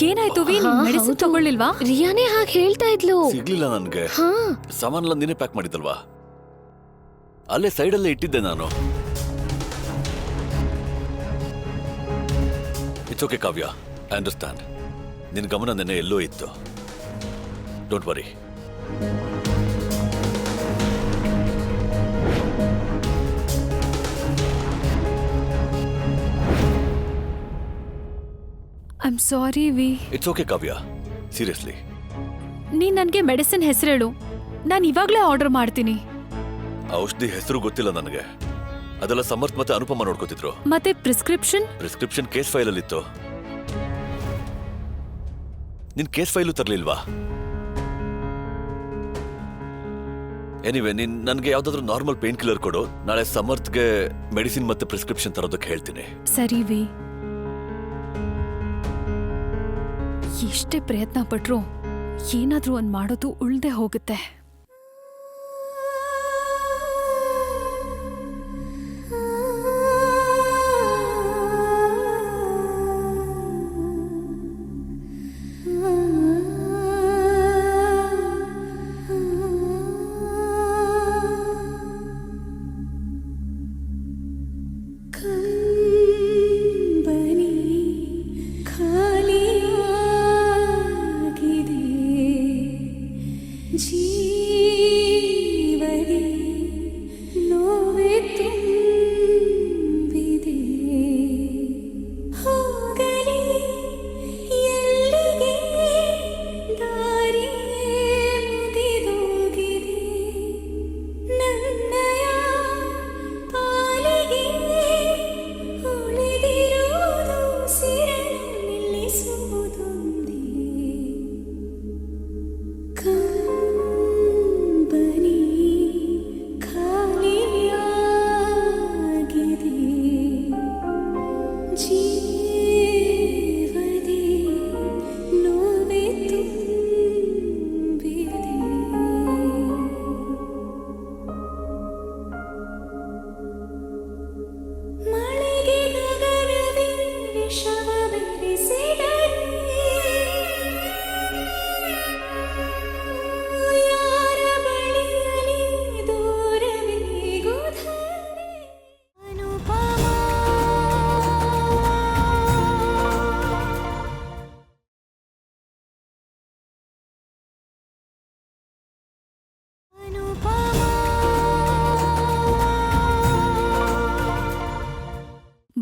ಏನಾಯ್ತು V? Medicine ತಗೊಳ್ಳಿಲ್ವಾ? ರಿಯಾನೇ ಹಾಗೆ ಹೇಳ್ತಾ ಇದ್ಲು. ಸಿಗ್ಲಿಲ್ಲ ನನ್ಗೆ. ಸಾಮಾನೆಲ್ಲ ನೀನೇ ಪ್ಯಾಕ್ ಮಾಡಿದ್ದಲ್ವಾ? ಅಲ್ಲೇ ಸೈಡಲ್ಲೇ ಇಟ್ಟಿದ್ದೆ ನಾನು. It's okay Kavya, I understand. ನಿನ್ ಗಮನ ನೆನ್ನೆ ಎಲ್ಲೋ ಇತ್ತು. Don't worry. I am sorry V. It's okay Kavya, seriously. ನೀನ್ ನನ್ಗೆ ಮೆಡಿಸಿನ್ ಹೆಸರೇಳು, ನಾನು ಇವಾಗ್ಲೇ ಆರ್ಡರ್ ಮಾಡ್ತೀನಿ. ಔಷಧಿ ಹೆಸರು ಗೊತ್ತಿಲ್ಲ ನನಗೆ. ಅದೆಲ್ಲ ಸಮರ್ಥ್ ಮತ್ತೆ ಅನುಪಮ ನೋಡ್ಕೋತಿದ್ರು. ಮತ್ತೆ ಪ್ರಿಸ್ಕ್ರಿಪ್ಷನ್ ಕೇಸ್ ಫೈಲ್ ಅಲ್ಲಿ ಇತ್ತು. ನಿನ್ ಕೇಸ್ ಫೈಲು ತರ್ಲಿಲ್ವಾ? ಎನಿವೆ, ನೀನ್ ನನ್ಗೆ ಯಾವ್ದಾದ್ರು ನಾರ್ಮಲ್ ಪೇನ್ ಕಿಲ್ಲರ್ ಕೊಡು. ನಾಳೆ ಸಮರ್ಥ್ಗೆ ಮೆಡಿಸಿನ್ ಮತ್ತೆ ಪ್ರಿಸ್ಕ್ರಿಪ್ಷನ್ ತರೋದಕ್ಕೆ ಹೇಳ್ತೀನಿ. ಸರಿ ವಿ. ಎಷ್ಟೇ ಪ್ರಯತ್ನ ಪಟ್ರು ಏನಾದ್ರೂ ಒಂದ್ ಮಾಡೋದು ಉಳ್ದೆ ಹೋಗುತ್ತೆ.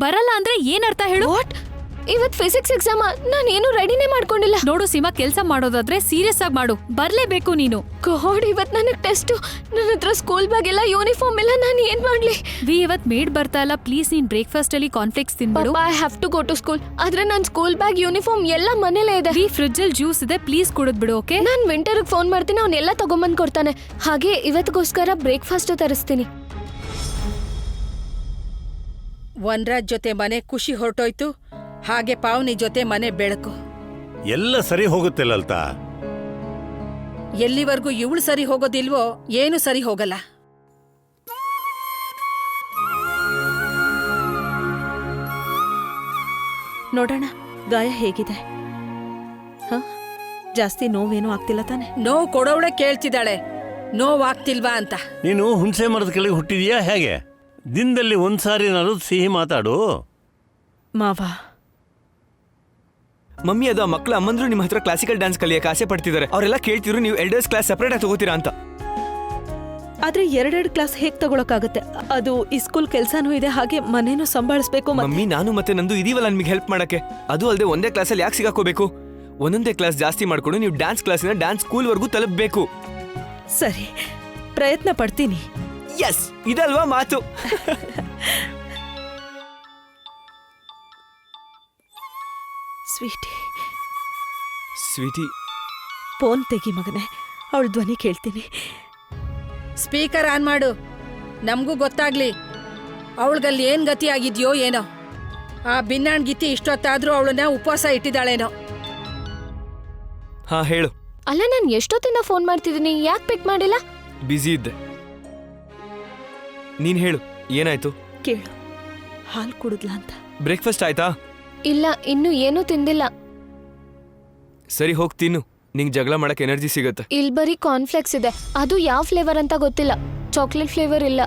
ಬರಲ್ಲ ಅಂದ್ರೆ ಏನರ್ಥ ಹೇಳು? ಇವತ್ ಫಿಸಿಕ್ಸ್ ಎಕ್ಸಾಮ್, ನಾನೇನು ರೆಡಿನೇ ಮಾಡ್ಕೊಂಡಿಲ್ಲ. ನೋಡು ಸೀಮಾ, ಕೆಲ್ಸ ಮಾಡೋದಾದ್ರೆ ಸೀರಿಯಸ್ ಆಗಿ ಮಾಡು. ಬರ್ಲೇಬೇಕು ನೀನು. ಗಾಡ್, ಇವತ್ ನನಗ್ ಟೆಸ್ಟ್. ನನ್ನ ಹತ್ರ ಸ್ಕೂಲ್ ಬ್ಯಾಗ್ ಎಲ್ಲ, ಯೂನಿಫಾರ್ಮ್ ಎಲ್ಲ, ನಾನು ಏನ್ ಮಾಡ್ಲಿ? ವಿ, ಇವತ್ ಮೇಡ್ ಬರ್ತಾ ಇಲ್ಲ. ಪ್ಲೀಸ್ ನೀನ್ ಬ್ರೇಕ್ಫಾಸ್ಟ್ ಅಲ್ಲಿ ಕಾನ್ಫ್ಲೆಕ್ಸ್ ತಿನ್ಬಿಡು. I have to go to school. ಆದ್ರೆ ನನ್ ಸ್ಕೂಲ್ ಬ್ಯಾಗ್, ಯೂನಿಫಾರ್ಮ್ ಎಲ್ಲ ಮನೇಲೇ ಇದೆ. ವಿ, ಫ್ರಿಡ್ಜ್ ಅಲ್ಲಿ ಜ್ಯೂಸ್ ಇದೆ, ಪ್ಲೀಸ್ ಕುಡಿದ್ಬಿಡು. ಓಕೆ, ನಾನ್ ವಿಂಟರ್ಗೆ ಫೋನ್ ಮಾಡ್ತೀನಿ, ಅವ್ನೆಲ್ಲ ತಗೊಂಬಂದ್ ಕೊಡ್ತಾನೆ. ಹಾಗೆ ಇವತ್ಗೋಸ್ಕರ ಬ್ರೇಕ್ಫಾಸ್ಟ್ ತರಿಸ್ತೀನಿ. ವನ್ರಾಜ್ ಜೊತೆ ಮನೆ ಖುಷಿ ಹೊರಟೋಯ್ತು, ಹಾಗೆ ಪಾವನಿ ಜೊತೆ ಮನೆ ಬೆಳಕು. ಎಲ್ಲ ಸರಿ ಹೋಗುತ್ತೆ ಲಲಿತಾ. ಎಲ್ಲಿವರೆಗೂ ಇವಳು ಸರಿ ಹೋಗೋದಿಲ್ವೋ ಏನು ಸರಿ ಹೋಗಲ್ಲ. ನೋಡೋಣ ಗಾಯ ಹೇಗಿದೆ. ಜಾಸ್ತಿ ನೋವೇನೂ ಆಗ್ತಿಲ್ಲ ತಾನೆ? ನೋವು ಕೊಡೋವಳೆ ಕೇಳ್ತಿದ್ದಾಳೆ, ನೋವಾಗ್ತಿಲ್ವಾ ಅಂತ. ನೀನು ಹುಣಸೆ ಮರದ ಕೆಳಗೆ ಹುಟ್ಟಿದೀಯಾ ಹೇಗೆ? ದಿನದಲ್ಲಿ ಒಂದ್ಸಾರಿ ನಾನು ಸಿಹಿ ಮಾತಾಡು. ಮಾವ, ಮಮ್ಮಿ, ಅದು ಆ ಮಕ್ಕಳ ಅಮ್ಮಂದ್ರು ನಿಮ್ಮ ಹತ್ರ ಕ್ಲಾಸಿಕಲ್ ಡ್ಯಾನ್ಸ್ ಕಲಿಯಕ್ಕೆ ಆಸೆ ಪಡ್ತಿದ್ದಾರೆ. ಅವರೆಲ್ಲ ಕೇಳ್ತಿದ್ರು ನೀವು ಎಲ್ಡರ್ಸ್ ಕ್ಲಾಸ್ ಸೆಪರೇಟ್ ಆಗಿ ತಗೋತೀರಾ ಅಂತ. ಆದ್ರೆ 2 ಕ್ಲಾಸ್ ಹೇಗ್ ತಗೊಳಕಾಗತ್ತೆ? ಅದು ಈ ಸ್ಕೂಲ್ ಕೆಲ್ಸಾನೂ ಇದೆ, ಹಾಗೆ ಮನೇನು ಸಂಭಾಳಿಸ್ಬೇಕು. ಮಮ್ಮಿ, ನಾನು ಮತ್ತೆ ನಂದು ಇದೀವಲ್ಲ ನಿಮಗೆ ಹೆಲ್ಪ್ ಮಾಡಕ್ಕೆ. ಅದು ಅಲ್ಲದೆ ಒಂದೇ ಕ್ಲಾಸಲ್ಲಿ ಯಾಕೆ ಸಿಗಾಕೋಬೇಕು? ಒಂದೊಂದೇ ಕ್ಲಾಸ್ ಜಾಸ್ತಿ ಮಾಡ್ಕೊಂಡು ನೀವು ಡ್ಯಾನ್ಸ್ ಕ್ಲಾಸಿನ ಡ್ಯಾನ್ಸ್ ಸ್ಕೂಲ್ವರೆಗೂ ತಲುಪಬೇಕು. ಸರಿ, ಪ್ರಯತ್ನ ಪಡ್ತೀನಿ. ಎಸ್, ಇದಲ್ವಾ ಮಾತು. ಸ್ವೀಟಿ, ಫೋನ್ ತೆಗಿ ಮಗನೆ, ಅವಳ ಧ್ವನಿ ಕೇಳ್ತೀನಿ. ಸ್ಪೀಕರ್ ಆನ್ ಮಾಡು, ನಮಗೂ ಗೊತ್ತಾಗ್ಲಿ ಅವಳಿಗಲ್ಲಿ ಏನ್ ಗತಿ ಆಗಿದ್ಯೋ ಏನೋ. ಆ ಬಿನ್ನಾಣ್ ಗೀತಿ ಇಷ್ಟೊತ್ತಾದ್ರೂ ಅವಳನ್ನ ಉಪವಾಸ ಇಟ್ಟಿದ್ದಾಳೇನೋ. ಹಾ ಹೇಳು. ಅಲ್ಲ, ನಾನು ಎಷ್ಟೊತ್ತಿಂದ ಫೋನ್ ಮಾಡ್ತಿದ್ದೀನಿ, ಯಾಕೆ ಪಿಕ್ ಮಾಡಿಲ್ಲ? ಬ್ಯುಸಿ ಇದ್ದೆ. ನೀನ್ ಹೇಳು, ಏನಾಯ್ತು? ಕೇಳು, ಹಾಲು ಕುಡಿದ್ಲಾ ಅಂತ. ಬ್ರೇಕ್ಫಾಸ್ಟ್ ಆಯ್ತಾ? ಇಲ್ಲ, ಇನ್ನು ಏನೂ ತಿಂದಿಲ್ಲ. ಸರಿ ಹೋಗ್ ತಿನ್ನು, ನಿಂಗೆ ಜಗಳ ಮಾಡಕ್ಕೆ ಎನರ್ಜಿ ಸಿಗುತ್ತೆ. ಇಲ್ಲಿ ಬರೀ ಕಾರ್ನ್ಫ್ಲೆಕ್ಸ್ ಇದೆ, ಅದು ಯಾವ ಫ್ಲೇವರ್ ಅಂತ ಗೊತ್ತಿಲ್ಲ. ಚಾಕ್ಲೇಟ್ ಫ್ಲೇವರ್ ಇಲ್ಲ.